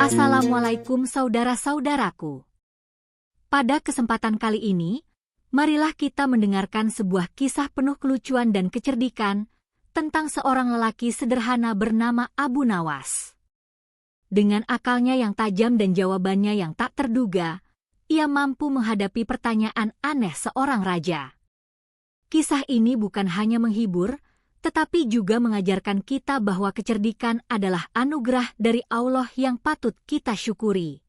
Assalamualaikum saudara-saudaraku. Pada kesempatan kali ini, marilah kita mendengarkan sebuah kisah penuh kelucuan dan kecerdikan tentang seorang lelaki sederhana bernama Abu Nawas. Dengan akalnya yang tajam dan jawabannya yang tak terduga, ia mampu menghadapi pertanyaan aneh seorang raja. Kisah ini bukan hanya menghibur, tetapi juga mengajarkan kita bahwa kecerdikan adalah anugerah dari Allah yang patut kita syukuri.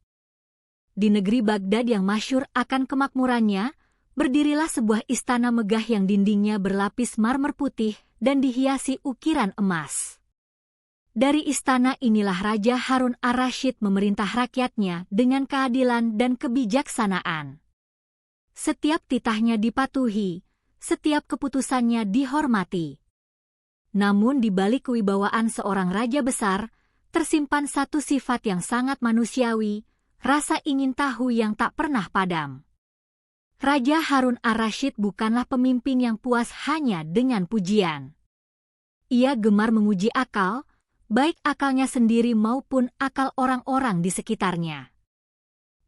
Di negeri Baghdad yang masyhur akan kemakmurannya, berdirilah sebuah istana megah yang dindingnya berlapis marmer putih dan dihiasi ukiran emas. Dari istana inilah Raja Harun ar-Rasyid memerintah rakyatnya dengan keadilan dan kebijaksanaan. Setiap titahnya dipatuhi, setiap keputusannya dihormati. Namun di balik kewibawaan seorang raja besar, tersimpan satu sifat yang sangat manusiawi, rasa ingin tahu yang tak pernah padam. Raja Harun ar-Rasyid bukanlah pemimpin yang puas hanya dengan pujian. Ia gemar menguji akal, baik akalnya sendiri maupun akal orang-orang di sekitarnya.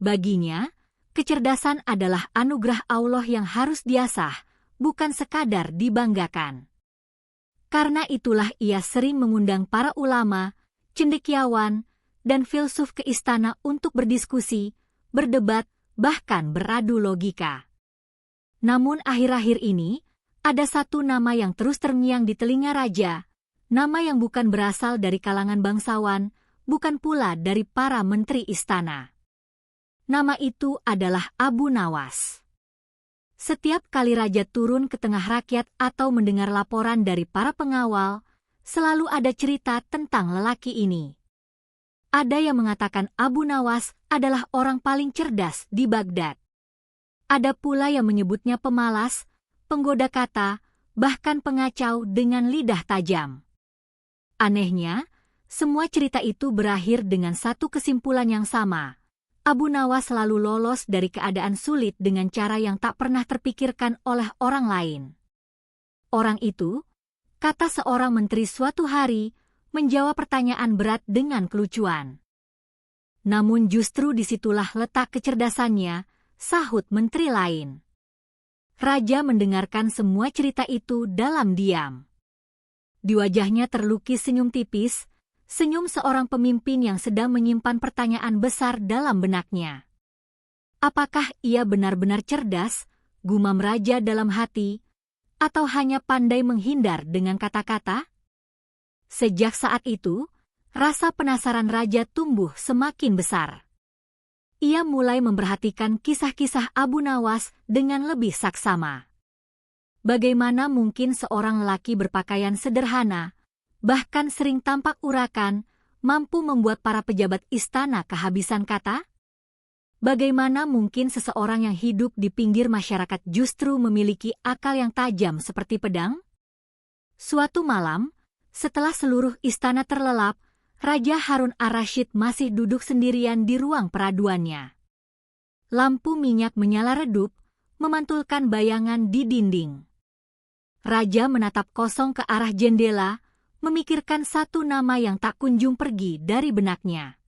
Baginya, kecerdasan adalah anugerah Allah yang harus diasah, bukan sekadar dibanggakan. Karena itulah ia sering mengundang para ulama, cendekiawan, dan filsuf ke istana untuk berdiskusi, berdebat, bahkan beradu logika. Namun akhir-akhir ini, ada satu nama yang terus terngiang di telinga raja, nama yang bukan berasal dari kalangan bangsawan, bukan pula dari para menteri istana. Nama itu adalah Abu Nawas. Setiap kali raja turun ke tengah rakyat atau mendengar laporan dari para pengawal, selalu ada cerita tentang lelaki ini. Ada yang mengatakan Abu Nawas adalah orang paling cerdas di Baghdad. Ada pula yang menyebutnya pemalas, penggoda kata, bahkan pengacau dengan lidah tajam. Anehnya, semua cerita itu berakhir dengan satu kesimpulan yang sama. Abu Nawas selalu lolos dari keadaan sulit dengan cara yang tak pernah terpikirkan oleh orang lain. Orang itu, kata seorang menteri suatu hari, menjawab pertanyaan berat dengan kelucuan. Namun justru disitulah letak kecerdasannya, sahut menteri lain. Raja mendengarkan semua cerita itu dalam diam. Di wajahnya terlukis senyum tipis, senyum seorang pemimpin yang sedang menyimpan pertanyaan besar dalam benaknya. Apakah ia benar-benar cerdas, gumam raja dalam hati, atau hanya pandai menghindar dengan kata-kata? Sejak saat itu, rasa penasaran raja tumbuh semakin besar. Ia mulai memperhatikan kisah-kisah Abu Nawas dengan lebih saksama. Bagaimana mungkin seorang lelaki berpakaian sederhana, bahkan sering tampak urakan, mampu membuat para pejabat istana kehabisan kata? Bagaimana mungkin seseorang yang hidup di pinggir masyarakat justru memiliki akal yang tajam seperti pedang? Suatu malam, setelah seluruh istana terlelap, Raja Harun ar-Rasyid masih duduk sendirian di ruang peraduannya. Lampu minyak menyala redup, memantulkan bayangan di dinding. Raja menatap kosong ke arah jendela, memikirkan satu nama yang tak kunjung pergi dari benaknya.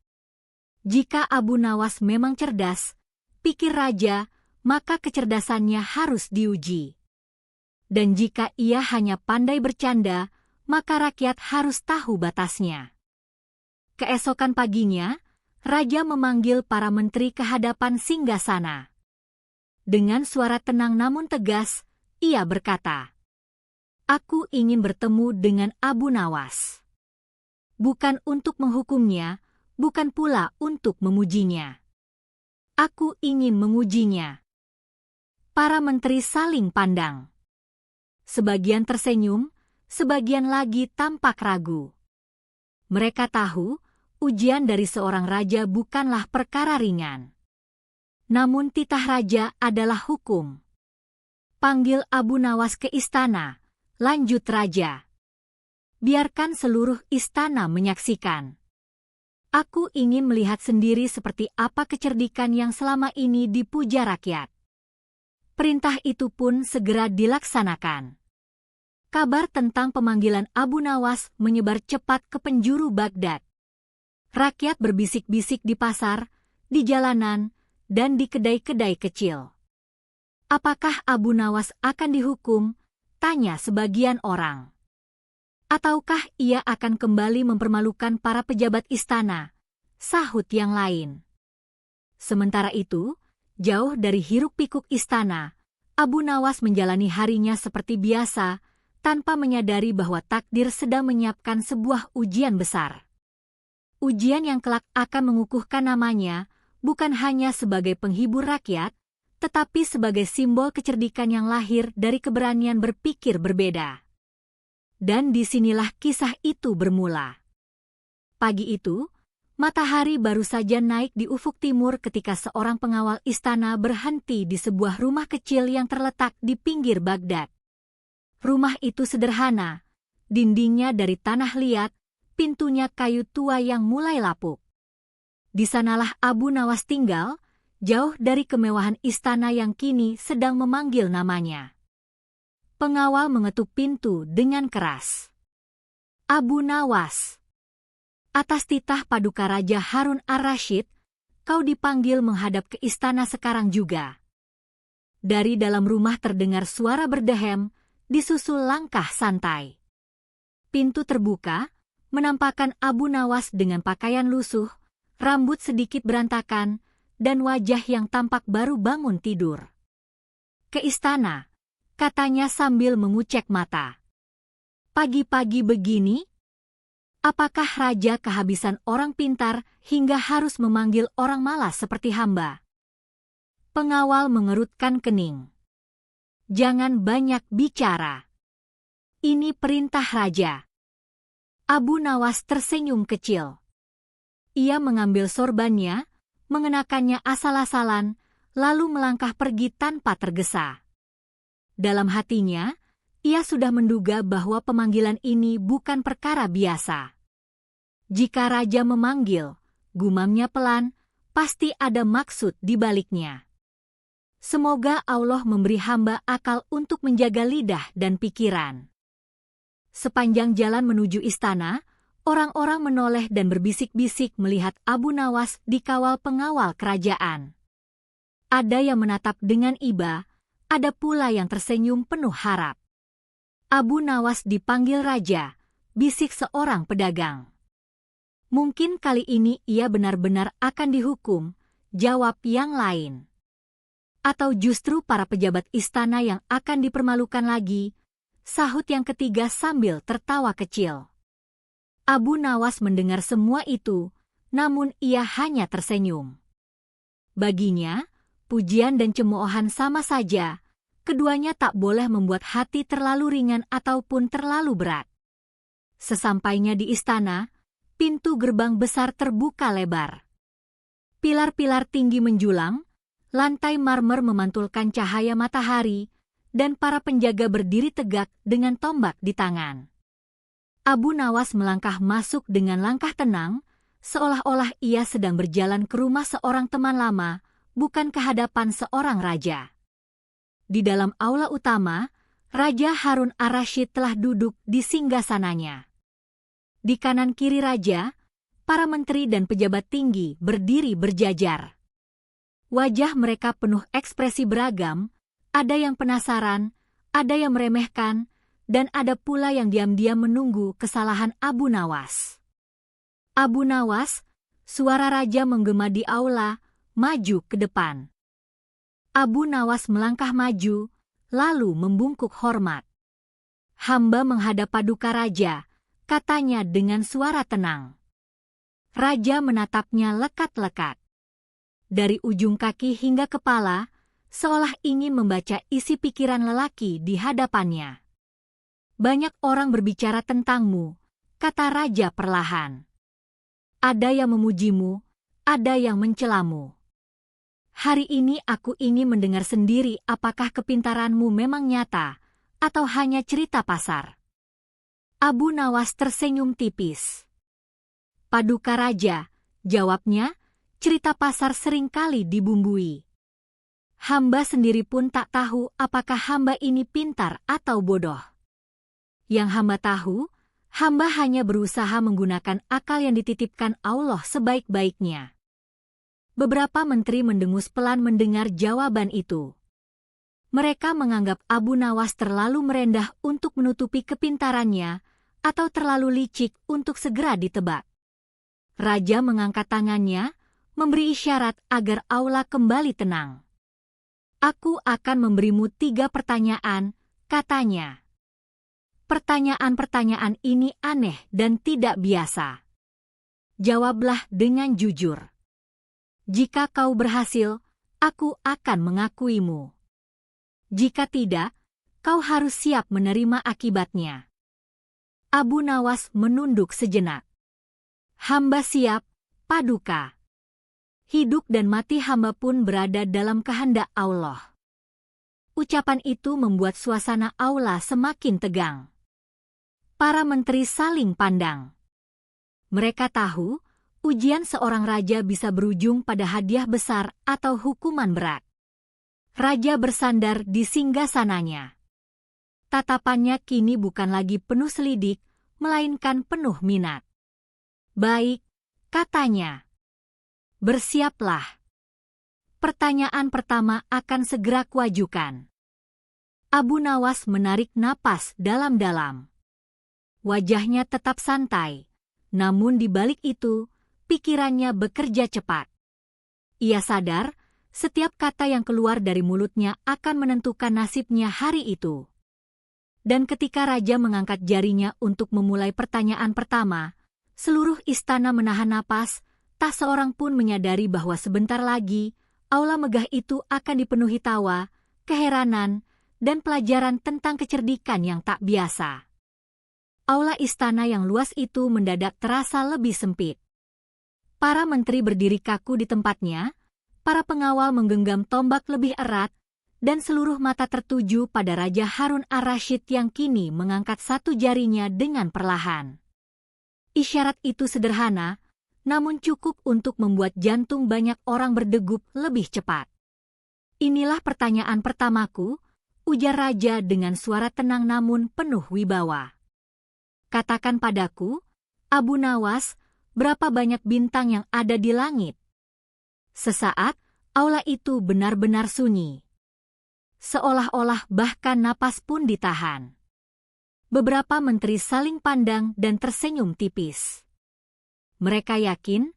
Jika Abu Nawas memang cerdas, pikir raja, maka kecerdasannya harus diuji. Dan jika ia hanya pandai bercanda, maka rakyat harus tahu batasnya. Keesokan paginya, raja memanggil para menteri ke hadapan singgasana. Dengan suara tenang namun tegas, ia berkata, "Aku ingin bertemu dengan Abu Nawas. Bukan untuk menghukumnya, bukan pula untuk memujinya. Aku ingin mengujinya." Para menteri saling pandang. Sebagian tersenyum, sebagian lagi tampak ragu. Mereka tahu, ujian dari seorang raja bukanlah perkara ringan. Namun titah raja adalah hukum. Panggil Abu Nawas ke istana. Lanjut raja. Biarkan seluruh istana menyaksikan. Aku ingin melihat sendiri seperti apa kecerdikan yang selama ini dipuja rakyat. Perintah itu pun segera dilaksanakan. kabar tentang pemanggilan Abu Nawas menyebar cepat ke penjuru Baghdad. Rakyat berbisik-bisik di pasar, di jalanan, dan di kedai-kedai kecil. Apakah Abu Nawas akan dihukum? Tanya sebagian orang. Ataukah ia akan kembali mempermalukan para pejabat istana? Sahut yang lain. Sementara itu, jauh dari hiruk-pikuk istana, Abu Nawas menjalani harinya seperti biasa, tanpa menyadari bahwa takdir sedang menyiapkan sebuah ujian besar. Ujian yang kelak akan mengukuhkan namanya, bukan hanya sebagai penghibur rakyat, tetapi sebagai simbol kecerdikan yang lahir dari keberanian berpikir berbeda. Dan disinilah kisah itu bermula. Pagi itu, matahari baru saja naik di ufuk timur ketika seorang pengawal istana berhenti di sebuah rumah kecil yang terletak di pinggir Baghdad. Rumah itu sederhana, dindingnya dari tanah liat, pintunya kayu tua yang mulai lapuk. Di sanalah Abu Nawas tinggal, jauh dari kemewahan istana yang kini sedang memanggil namanya. Pengawal mengetuk pintu dengan keras. Abu Nawas. Atas titah Paduka Raja Harun ar-Rasyid, kau dipanggil menghadap ke istana sekarang juga. Dari dalam rumah terdengar suara berdehem, disusul langkah santai. Pintu terbuka, menampakkan Abu Nawas dengan pakaian lusuh, rambut sedikit berantakan, dan wajah yang tampak baru bangun tidur. Ke istana, katanya sambil mengucek mata. Pagi-pagi begini? Apakah raja kehabisan orang pintar hingga harus memanggil orang malas seperti hamba? Pengawal mengerutkan kening. Jangan banyak bicara. Ini perintah raja. Abu Nawas tersenyum kecil. Ia mengambil sorbannya, mengenakannya asal-asalan, lalu melangkah pergi tanpa tergesa. Dalam hatinya, ia sudah menduga bahwa pemanggilan ini bukan perkara biasa. Jika raja memanggil, gumamnya pelan, pasti ada maksud di baliknya. Semoga Allah memberi hamba akal untuk menjaga lidah dan pikiran. Sepanjang jalan menuju istana, orang-orang menoleh dan berbisik-bisik melihat Abu Nawas dikawal pengawal kerajaan. Ada yang menatap dengan iba, ada pula yang tersenyum penuh harap. Abu Nawas dipanggil raja, bisik seorang pedagang. Mungkin kali ini ia benar-benar akan dihukum, jawab yang lain. Atau justru para pejabat istana yang akan dipermalukan lagi, sahut yang ketiga sambil tertawa kecil. Abu Nawas mendengar semua itu, namun ia hanya tersenyum. Baginya, pujian dan cemoohan sama saja, keduanya tak boleh membuat hati terlalu ringan ataupun terlalu berat. Sesampainya di istana, pintu gerbang besar terbuka lebar. Pilar-pilar tinggi menjulang, lantai marmer memantulkan cahaya matahari, dan para penjaga berdiri tegak dengan tombak di tangan. Abu Nawas melangkah masuk dengan langkah tenang, seolah-olah ia sedang berjalan ke rumah seorang teman lama, bukan ke hadapan seorang raja. Di dalam aula utama, Raja Harun ar-Rasyid telah duduk di singgasananya. Di kanan kiri raja, para menteri dan pejabat tinggi berdiri berjajar. Wajah mereka penuh ekspresi beragam, ada yang penasaran, ada yang meremehkan, dan ada pula yang diam-diam menunggu kesalahan Abu Nawas. Abu Nawas, suara raja menggema di aula, maju ke depan. Abu Nawas melangkah maju, lalu membungkuk hormat. Hamba menghadap Paduka Raja, katanya dengan suara tenang. Raja menatapnya lekat-lekat. Dari ujung kaki hingga kepala, seolah ingin membaca isi pikiran lelaki di hadapannya. Banyak orang berbicara tentangmu, kata raja perlahan. Ada yang memujimu, ada yang mencelamu. Hari ini aku ingin mendengar sendiri apakah kepintaranmu memang nyata, atau hanya cerita pasar. Abu Nawas tersenyum tipis. Paduka Raja, jawabnya, cerita pasar seringkali dibumbui. Hamba sendiri pun tak tahu apakah hamba ini pintar atau bodoh. Yang hamba tahu, hamba hanya berusaha menggunakan akal yang dititipkan Allah sebaik-baiknya. Beberapa menteri mendengus pelan mendengar jawaban itu. Mereka menganggap Abu Nawas terlalu merendah untuk menutupi kepintarannya atau terlalu licik untuk segera ditebak. Raja mengangkat tangannya, memberi isyarat agar Aula kembali tenang. Aku akan memberimu 3 pertanyaan, katanya. Pertanyaan-pertanyaan ini aneh dan tidak biasa. Jawablah dengan jujur. Jika kau berhasil, aku akan mengakuimu. Jika tidak, kau harus siap menerima akibatnya. Abu Nawas menunduk sejenak. Hamba siap, Paduka. Hidup dan mati hamba pun berada dalam kehendak Allah. Ucapan itu membuat suasana aula semakin tegang. Para menteri saling pandang. Mereka tahu, ujian seorang raja bisa berujung pada hadiah besar atau hukuman berat. Raja bersandar di singgasananya. Tatapannya kini bukan lagi penuh selidik, melainkan penuh minat. Baik, katanya. Bersiaplah. Pertanyaan pertama akan segera kuajukan. Abu Nawas menarik napas dalam-dalam. Wajahnya tetap santai, namun di balik itu, pikirannya bekerja cepat. Ia sadar, setiap kata yang keluar dari mulutnya akan menentukan nasibnya hari itu. Dan ketika raja mengangkat jarinya untuk memulai pertanyaan pertama, seluruh istana menahan napas, tak seorang pun menyadari bahwa sebentar lagi, aula megah itu akan dipenuhi tawa, keheranan, dan pelajaran tentang kecerdikan yang tak biasa. Aula istana yang luas itu mendadak terasa lebih sempit. Para menteri berdiri kaku di tempatnya, para pengawal menggenggam tombak lebih erat, dan seluruh mata tertuju pada Raja Harun ar-Rasyid yang kini mengangkat satu jarinya dengan perlahan. Isyarat itu sederhana, namun cukup untuk membuat jantung banyak orang berdegup lebih cepat. Inilah pertanyaan pertamaku, ujar Raja dengan suara tenang namun penuh wibawa. Katakan padaku, Abu Nawas, berapa banyak bintang yang ada di langit? Sesaat, aula itu benar-benar sunyi. Seolah-olah bahkan napas pun ditahan. Beberapa menteri saling pandang dan tersenyum tipis. Mereka yakin,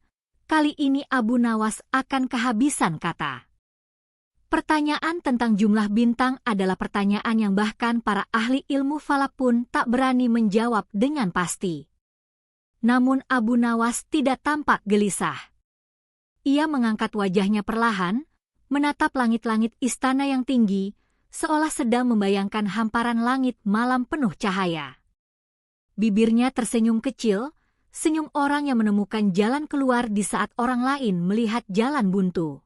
kali ini Abu Nawas akan kehabisan kata. Pertanyaan tentang jumlah bintang adalah pertanyaan yang bahkan para ahli ilmu falak pun tak berani menjawab dengan pasti. Namun Abu Nawas tidak tampak gelisah. Ia mengangkat wajahnya perlahan, menatap langit-langit istana yang tinggi, seolah sedang membayangkan hamparan langit malam penuh cahaya. Bibirnya tersenyum kecil, senyum orang yang menemukan jalan keluar di saat orang lain melihat jalan buntu.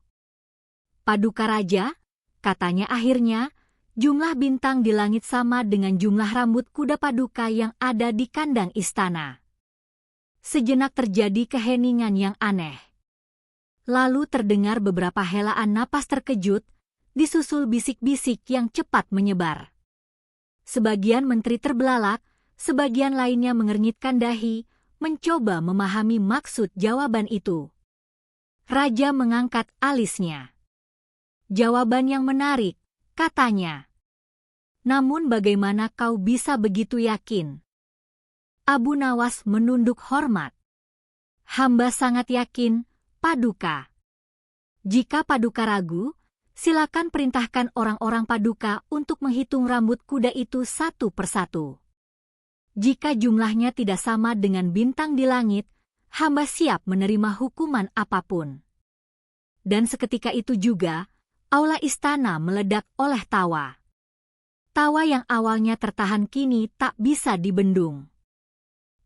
Paduka Raja, katanya akhirnya, jumlah bintang di langit sama dengan jumlah rambut kuda paduka yang ada di kandang istana. Sejenak terjadi keheningan yang aneh. Lalu terdengar beberapa helaan napas terkejut, disusul bisik-bisik yang cepat menyebar. Sebagian menteri terbelalak, sebagian lainnya mengernyitkan dahi, mencoba memahami maksud jawaban itu. Raja mengangkat alisnya. Jawaban yang menarik, katanya. Namun bagaimana kau bisa begitu yakin? Abu Nawas menunduk hormat. Hamba sangat yakin, Paduka. Jika Paduka ragu, silakan perintahkan orang-orang Paduka untuk menghitung rambut kuda itu satu persatu. Jika jumlahnya tidak sama dengan bintang di langit, hamba siap menerima hukuman apapun. Dan seketika itu juga, aula istana meledak oleh tawa. Tawa yang awalnya tertahan kini tak bisa dibendung.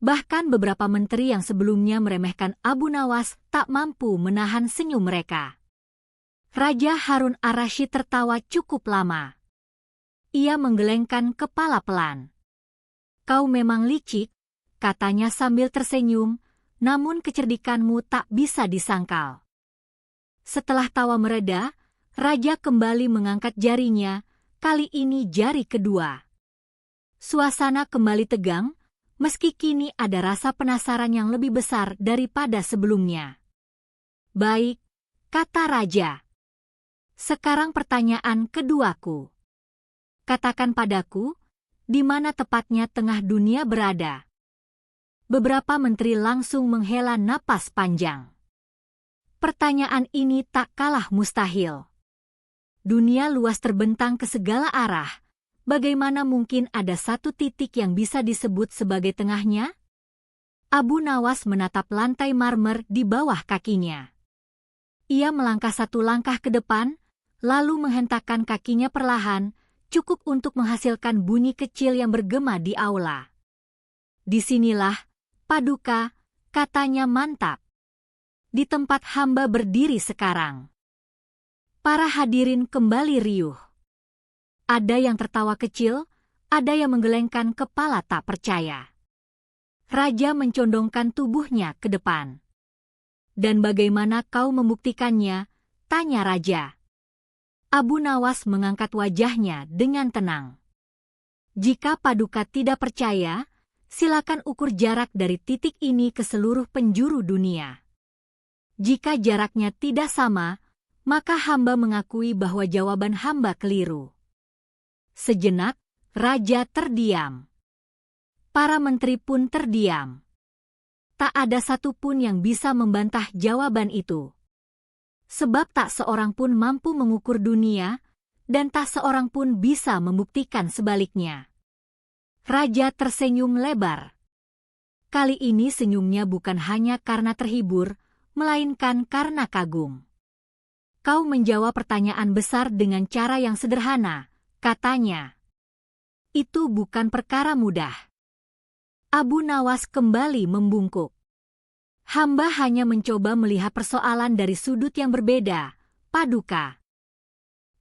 Bahkan beberapa menteri yang sebelumnya meremehkan Abu Nawas tak mampu menahan senyum mereka. Raja Harun ar-Rasyid tertawa cukup lama. Ia menggelengkan kepala pelan. Kau memang licik, katanya sambil tersenyum, namun kecerdikanmu tak bisa disangkal. Setelah tawa mereda, Raja kembali mengangkat jarinya, kali ini jari kedua. Suasana kembali tegang, meski kini ada rasa penasaran yang lebih besar daripada sebelumnya. Baik, kata raja. Sekarang pertanyaan keduaku. Katakan padaku, di mana tepatnya tengah dunia berada? Beberapa menteri langsung menghela napas panjang. Pertanyaan ini tak kalah mustahil. Dunia luas terbentang ke segala arah. Bagaimana mungkin ada satu titik yang bisa disebut sebagai tengahnya? Abu Nawas menatap lantai marmer di bawah kakinya. Ia melangkah satu langkah ke depan, lalu menghentakkan kakinya perlahan, cukup untuk menghasilkan bunyi kecil yang bergema di aula. Disinilah, Paduka, katanya mantap. Di tempat hamba berdiri sekarang. Para hadirin kembali riuh. Ada yang tertawa kecil, ada yang menggelengkan kepala tak percaya. Raja mencondongkan tubuhnya ke depan. Dan bagaimana kau membuktikannya? Tanya raja. Abu Nawas mengangkat wajahnya dengan tenang. Jika Paduka tidak percaya, silakan ukur jarak dari titik ini ke seluruh penjuru dunia. Jika jaraknya tidak sama, maka hamba mengakui bahwa jawaban hamba keliru. Sejenak, raja terdiam. Para menteri pun terdiam. Tak ada satupun yang bisa membantah jawaban itu. Sebab tak seorang pun mampu mengukur dunia, dan tak seorang pun bisa membuktikan sebaliknya. Raja tersenyum lebar. Kali ini senyumnya bukan hanya karena terhibur, melainkan karena kagum. Kau menjawab pertanyaan besar dengan cara yang sederhana, katanya. Itu bukan perkara mudah. Abu Nawas kembali membungkuk. Hamba hanya mencoba melihat persoalan dari sudut yang berbeda, Paduka.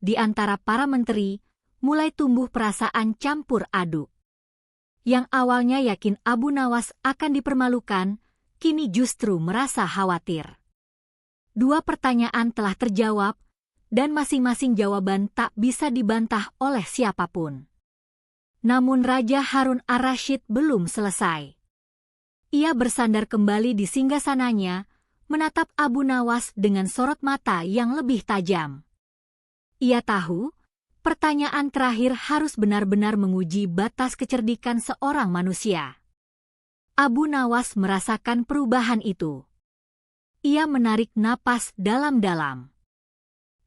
Di antara para menteri, mulai tumbuh perasaan campur aduk. Yang awalnya yakin Abu Nawas akan dipermalukan, kini justru merasa khawatir. Dua pertanyaan telah terjawab, dan masing-masing jawaban tak bisa dibantah oleh siapapun. Namun Raja Harun ar-Rasyid belum selesai. Ia bersandar kembali di singgasananya, menatap Abu Nawas dengan sorot mata yang lebih tajam. Ia tahu, pertanyaan terakhir harus benar-benar menguji batas kecerdikan seorang manusia. Abu Nawas merasakan perubahan itu. Ia menarik napas dalam-dalam.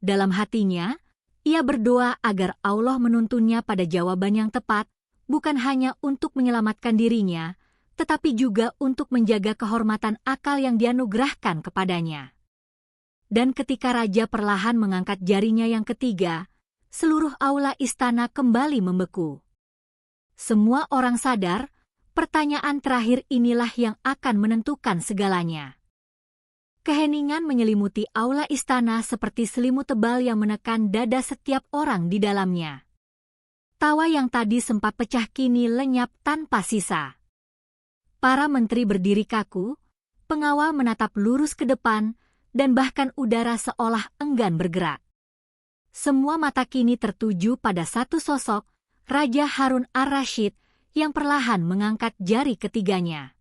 Dalam hatinya, ia berdoa agar Allah menuntunnya pada jawaban yang tepat, bukan hanya untuk menyelamatkan dirinya, tetapi juga untuk menjaga kehormatan akal yang dianugerahkan kepadanya. Dan ketika raja perlahan mengangkat jarinya yang ketiga, seluruh aula istana kembali membeku. Semua orang sadar, pertanyaan terakhir inilah yang akan menentukan segalanya. Keheningan menyelimuti aula istana seperti selimut tebal yang menekan dada setiap orang di dalamnya. Tawa yang tadi sempat pecah kini lenyap tanpa sisa. Para menteri berdiri kaku, pengawal menatap lurus ke depan, dan bahkan udara seolah enggan bergerak. Semua mata kini tertuju pada satu sosok, Raja Harun ar-Rasyid, yang perlahan mengangkat jari ketiganya.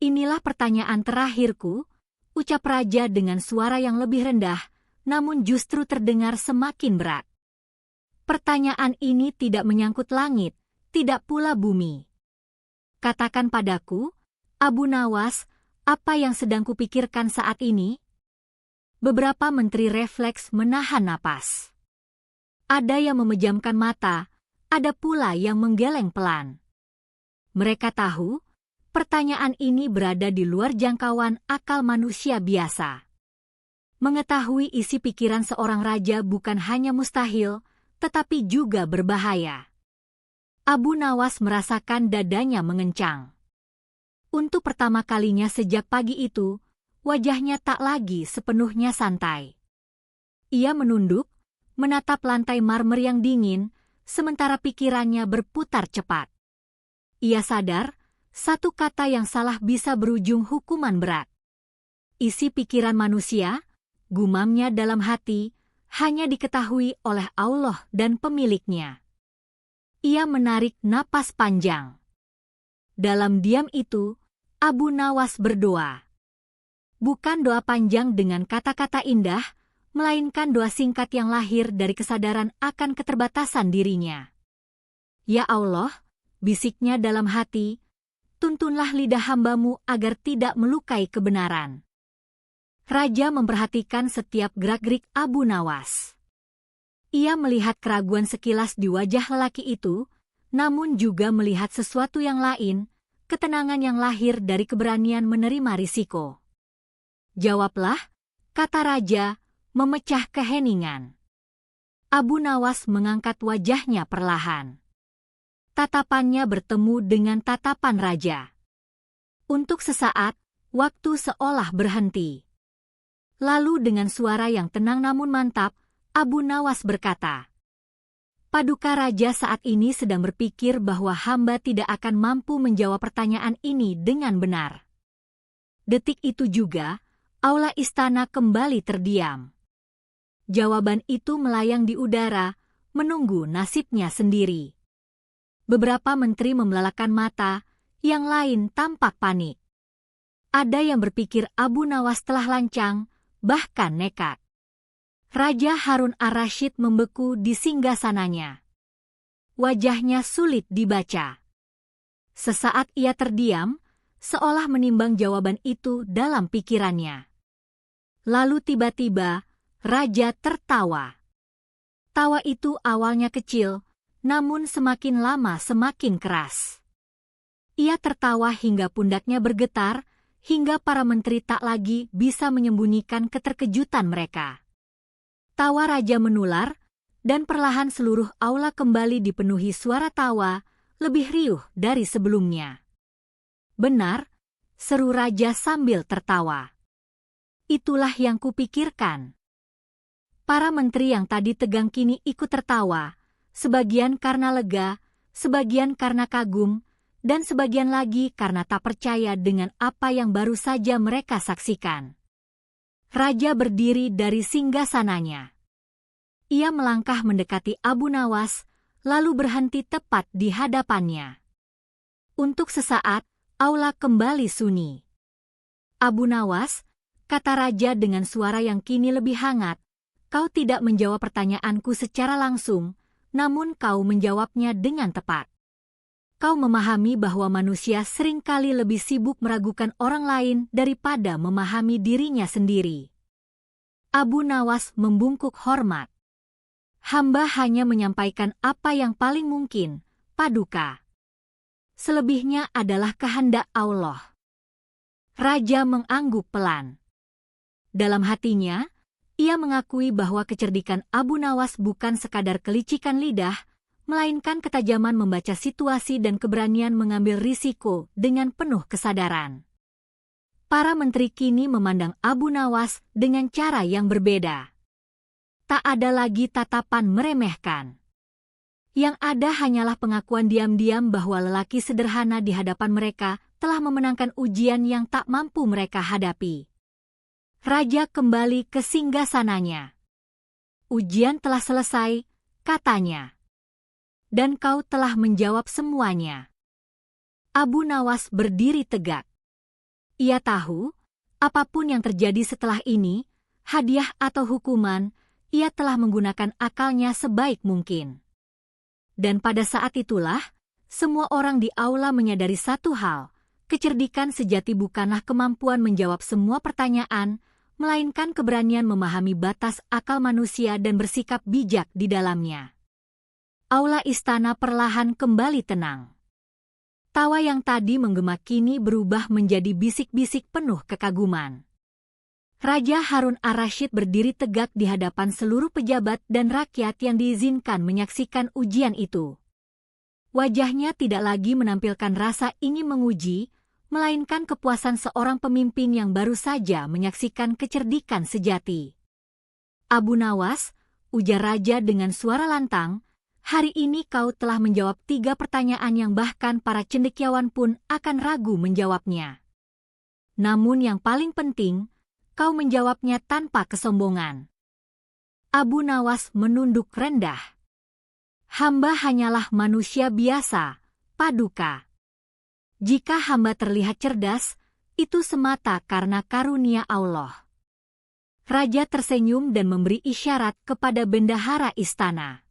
Inilah pertanyaan terakhirku, ucap raja dengan suara yang lebih rendah, namun justru terdengar semakin berat. Pertanyaan ini tidak menyangkut langit, tidak pula bumi. Katakan padaku, Abu Nawas, apa yang sedang kupikirkan saat ini? Beberapa menteri refleks menahan napas. Ada yang memejamkan mata, ada pula yang menggeleng pelan. Mereka tahu, pertanyaan ini berada di luar jangkauan akal manusia biasa. Mengetahui isi pikiran seorang raja bukan hanya mustahil, tetapi juga berbahaya. Abu Nawas merasakan dadanya mengencang. Untuk pertama kalinya sejak pagi itu, wajahnya tak lagi sepenuhnya santai. Ia menunduk, menatap lantai marmer yang dingin, sementara pikirannya berputar cepat. Ia sadar, satu kata yang salah bisa berujung hukuman berat. Isi pikiran manusia, gumamnya dalam hati, hanya diketahui oleh Allah dan pemiliknya. Ia menarik napas panjang. Dalam diam itu, Abu Nawas berdoa. Bukan doa panjang dengan kata-kata indah, melainkan doa singkat yang lahir dari kesadaran akan keterbatasan dirinya. Ya Allah, bisiknya dalam hati, tuntunlah lidah hamba-Mu agar tidak melukai kebenaran. Raja memperhatikan setiap gerak-gerik Abu Nawas. Ia melihat keraguan sekilas di wajah lelaki itu, namun juga melihat sesuatu yang lain, ketenangan yang lahir dari keberanian menerima risiko. Jawablah, kata raja, memecah keheningan. Abu Nawas mengangkat wajahnya perlahan. Tatapannya bertemu dengan tatapan raja. Untuk sesaat, waktu seolah berhenti. Lalu dengan suara yang tenang namun mantap, Abu Nawas berkata, Paduka Raja saat ini sedang berpikir bahwa hamba tidak akan mampu menjawab pertanyaan ini dengan benar. Detik itu juga, aula istana kembali terdiam. Jawaban itu melayang di udara, menunggu nasibnya sendiri. Beberapa menteri membelalakan mata, yang lain tampak panik. Ada yang berpikir Abu Nawas telah lancang, bahkan nekat. Raja Harun ar-Rasyid membeku di singgasananya. Wajahnya sulit dibaca. Sesaat ia terdiam, seolah menimbang jawaban itu dalam pikirannya. Lalu tiba-tiba, Raja tertawa. Tawa itu awalnya kecil, namun semakin lama semakin keras. Ia tertawa hingga pundaknya bergetar, hingga para menteri tak lagi bisa menyembunyikan keterkejutan mereka. Tawa raja menular, dan perlahan seluruh aula kembali dipenuhi suara tawa, lebih riuh dari sebelumnya. Benar, seru raja sambil tertawa. Itulah yang kupikirkan. Para menteri yang tadi tegang kini ikut tertawa, sebagian karena lega, sebagian karena kagum, dan sebagian lagi karena tak percaya dengan apa yang baru saja mereka saksikan. Raja berdiri dari singgasananya. Ia melangkah mendekati Abu Nawas, lalu berhenti tepat di hadapannya. Untuk sesaat, aula kembali sunyi. Abu Nawas, kata raja dengan suara yang kini lebih hangat, kau tidak menjawab pertanyaanku secara langsung, namun kau menjawabnya dengan tepat. Kau memahami bahwa manusia seringkali lebih sibuk meragukan orang lain daripada memahami dirinya sendiri. Abu Nawas membungkuk hormat. Hamba hanya menyampaikan apa yang paling mungkin, Paduka. Selebihnya adalah kehendak Allah. Raja mengangguk pelan. Dalam hatinya, ia mengakui bahwa kecerdikan Abu Nawas bukan sekadar kelicikan lidah, melainkan ketajaman membaca situasi dan keberanian mengambil risiko dengan penuh kesadaran. Para menteri kini memandang Abu Nawas dengan cara yang berbeda. Tak ada lagi tatapan meremehkan. Yang ada hanyalah pengakuan diam-diam bahwa lelaki sederhana di hadapan mereka telah memenangkan ujian yang tak mampu mereka hadapi. Raja kembali ke singgasananya. Ujian telah selesai, katanya. Dan kau telah menjawab semuanya. Abu Nawas berdiri tegak. Ia tahu, apapun yang terjadi setelah ini, hadiah atau hukuman, ia telah menggunakan akalnya sebaik mungkin. Dan pada saat itulah, semua orang di aula menyadari satu hal, kecerdikan sejati bukanlah kemampuan menjawab semua pertanyaan, melainkan keberanian memahami batas akal manusia dan bersikap bijak di dalamnya. Aula istana perlahan kembali tenang. Tawa yang tadi menggema kini berubah menjadi bisik-bisik penuh kekaguman. Raja Harun ar-Rasyid berdiri tegak di hadapan seluruh pejabat dan rakyat yang diizinkan menyaksikan ujian itu. Wajahnya tidak lagi menampilkan rasa ingin menguji, melainkan kepuasan seorang pemimpin yang baru saja menyaksikan kecerdikan sejati. Abu Nawas, ujar raja dengan suara lantang, hari ini kau telah menjawab 3 pertanyaan yang bahkan para cendekiawan pun akan ragu menjawabnya. Namun yang paling penting, kau menjawabnya tanpa kesombongan. Abu Nawas menunduk rendah. Hamba hanyalah manusia biasa, Paduka. Jika hamba terlihat cerdas, itu semata karena karunia Allah. Raja tersenyum dan memberi isyarat kepada bendahara istana.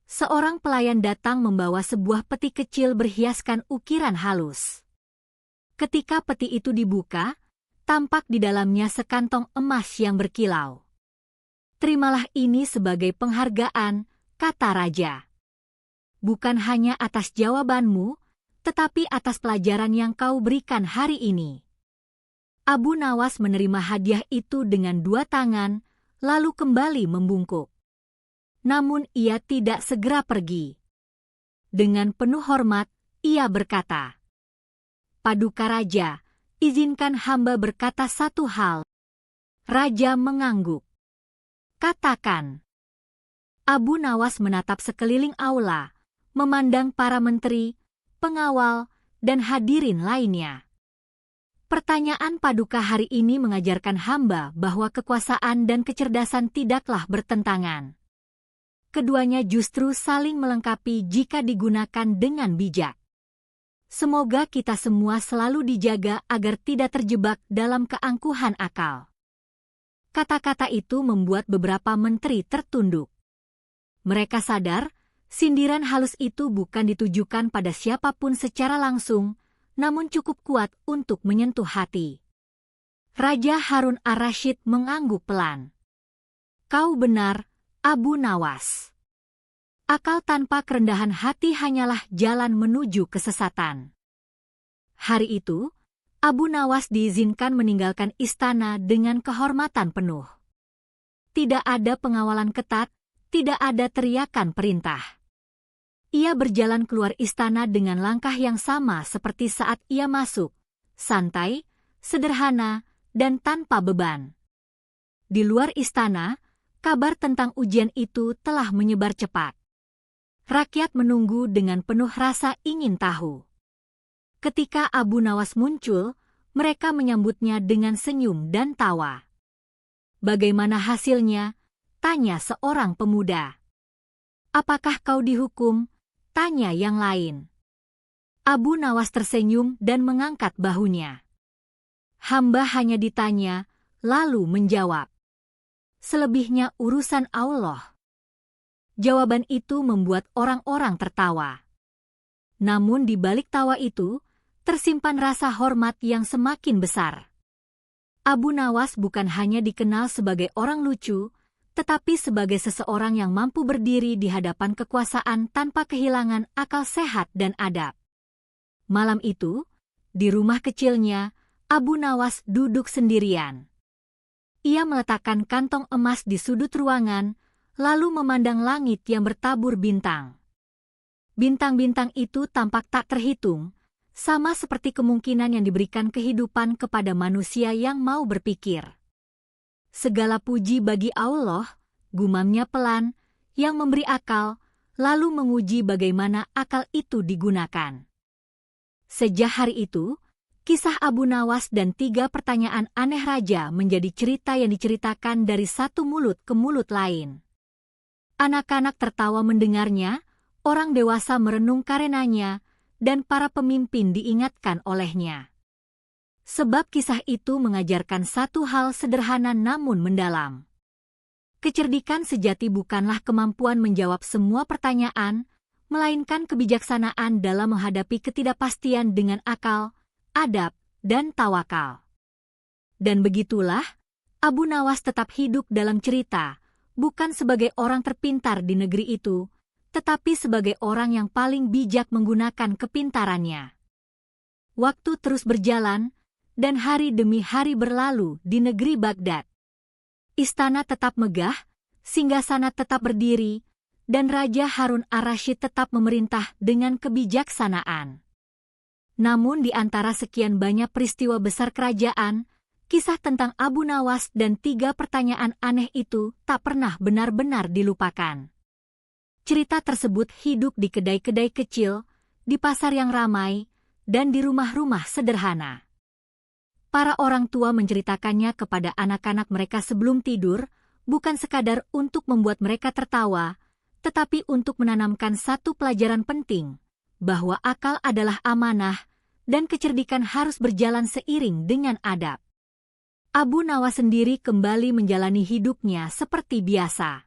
Seorang pelayan datang membawa sebuah peti kecil berhiaskan ukiran halus. Ketika peti itu dibuka, tampak di dalamnya sekantong emas yang berkilau. Terimalah ini sebagai penghargaan, kata raja. Bukan hanya atas jawabanmu, tetapi atas pelajaran yang kau berikan hari ini. Abu Nawas menerima hadiah itu dengan dua tangan, lalu kembali membungkuk. Namun ia tidak segera pergi. Dengan penuh hormat, ia berkata, Paduka Raja, izinkan hamba berkata satu hal. Raja mengangguk. Katakan. Abu Nawas menatap sekeliling aula, memandang para menteri, pengawal, dan hadirin lainnya. Pertanyaan Paduka hari ini mengajarkan hamba bahwa kekuasaan dan kecerdasan tidaklah bertentangan. Keduanya justru saling melengkapi jika digunakan dengan bijak. Semoga kita semua selalu dijaga agar tidak terjebak dalam keangkuhan akal. Kata-kata itu membuat beberapa menteri tertunduk. Mereka sadar, sindiran halus itu bukan ditujukan pada siapapun secara langsung, namun cukup kuat untuk menyentuh hati. Raja Harun ar-Rasyid mengangguk pelan. Kau benar, Abu Nawas. Akal tanpa kerendahan hati hanyalah jalan menuju kesesatan. Hari itu, Abu Nawas diizinkan meninggalkan istana dengan kehormatan penuh. Tidak ada pengawalan ketat, tidak ada teriakan perintah. Ia berjalan keluar istana dengan langkah yang sama seperti saat ia masuk, santai, sederhana, dan tanpa beban. Di luar istana, kabar tentang ujian itu telah menyebar cepat. Rakyat menunggu dengan penuh rasa ingin tahu. Ketika Abu Nawas muncul, mereka menyambutnya dengan senyum dan tawa. Bagaimana hasilnya? Tanya seorang pemuda. Apakah kau dihukum? Tanya yang lain. Abu Nawas tersenyum dan mengangkat bahunya. Hamba hanya ditanya, lalu menjawab. Selebihnya urusan Allah. Jawaban itu membuat orang-orang tertawa. Namun di balik tawa itu, tersimpan rasa hormat yang semakin besar. Abu Nawas bukan hanya dikenal sebagai orang lucu, tetapi sebagai seseorang yang mampu berdiri di hadapan kekuasaan tanpa kehilangan akal sehat dan adab. Malam itu, di rumah kecilnya, Abu Nawas duduk sendirian. Ia meletakkan kantong emas di sudut ruangan, lalu memandang langit yang bertabur bintang. Bintang-bintang itu tampak tak terhitung, sama seperti kemungkinan yang diberikan kehidupan kepada manusia yang mau berpikir. Segala puji bagi Allah, gumamnya pelan, yang memberi akal, lalu menguji bagaimana akal itu digunakan. Sejak hari itu, kisah Abu Nawas dan 3 pertanyaan aneh raja menjadi cerita yang diceritakan dari satu mulut ke mulut lain. Anak-anak tertawa mendengarnya, orang dewasa merenung karenanya, dan para pemimpin diingatkan olehnya. Sebab kisah itu mengajarkan satu hal sederhana namun mendalam. Kecerdikan sejati bukanlah kemampuan menjawab semua pertanyaan, melainkan kebijaksanaan dalam menghadapi ketidakpastian dengan akal, adab, dan tawakal. Dan begitulah, Abu Nawas tetap hidup dalam cerita, bukan sebagai orang terpintar di negeri itu, tetapi sebagai orang yang paling bijak menggunakan kepintarannya. Waktu terus berjalan, dan hari demi hari berlalu di negeri Baghdad. Istana tetap megah, singgasana tetap berdiri, dan Raja Harun ar-Rasyid tetap memerintah dengan kebijaksanaan. Namun di antara sekian banyak peristiwa besar kerajaan, kisah tentang Abu Nawas dan 3 pertanyaan aneh itu tak pernah benar-benar dilupakan. Cerita tersebut hidup di kedai-kedai kecil, di pasar yang ramai, dan di rumah-rumah sederhana. Para orang tua menceritakannya kepada anak-anak mereka sebelum tidur, bukan sekadar untuk membuat mereka tertawa, tetapi untuk menanamkan satu pelajaran penting, bahwa akal adalah amanah dan kecerdikan harus berjalan seiring dengan adab. Abu Nawas sendiri kembali menjalani hidupnya seperti biasa.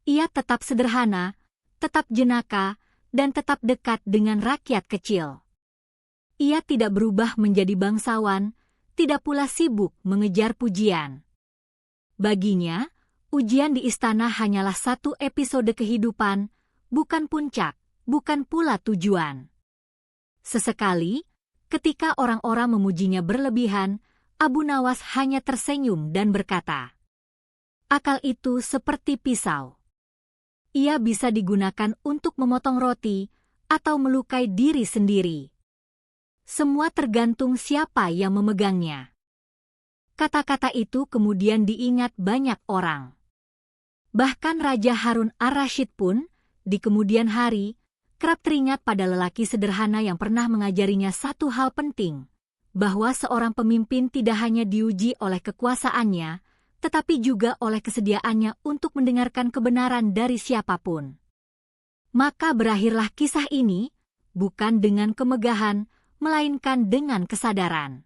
Ia tetap sederhana, tetap jenaka, dan tetap dekat dengan rakyat kecil. Ia tidak berubah menjadi bangsawan, tidak pula sibuk mengejar pujian. Baginya, ujian di istana hanyalah satu episode kehidupan, bukan puncak, bukan pula tujuan. Sesekali, ketika orang-orang memujinya berlebihan, Abu Nawas hanya tersenyum dan berkata, "Akal itu seperti pisau. Ia bisa digunakan untuk memotong roti atau melukai diri sendiri. Semua tergantung siapa yang memegangnya." Kata-kata itu kemudian diingat banyak orang. Bahkan Raja Harun ar-Rasyid pun, di kemudian hari, kerap teringat pada lelaki sederhana yang pernah mengajarinya satu hal penting, bahwa seorang pemimpin tidak hanya diuji oleh kekuasaannya, tetapi juga oleh kesediaannya untuk mendengarkan kebenaran dari siapapun. Maka berakhirlah kisah ini, bukan dengan kemegahan, melainkan dengan kesadaran.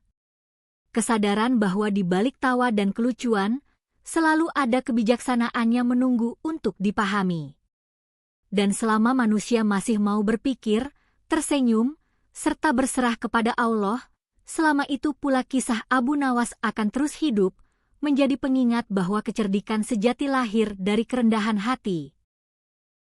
Kesadaran bahwa di balik tawa dan kelucuan, selalu ada kebijaksanaan yang menunggu untuk dipahami. Dan selama manusia masih mau berpikir, tersenyum, serta berserah kepada Allah, selama itu pula kisah Abu Nawas akan terus hidup, menjadi pengingat bahwa kecerdikan sejati lahir dari kerendahan hati,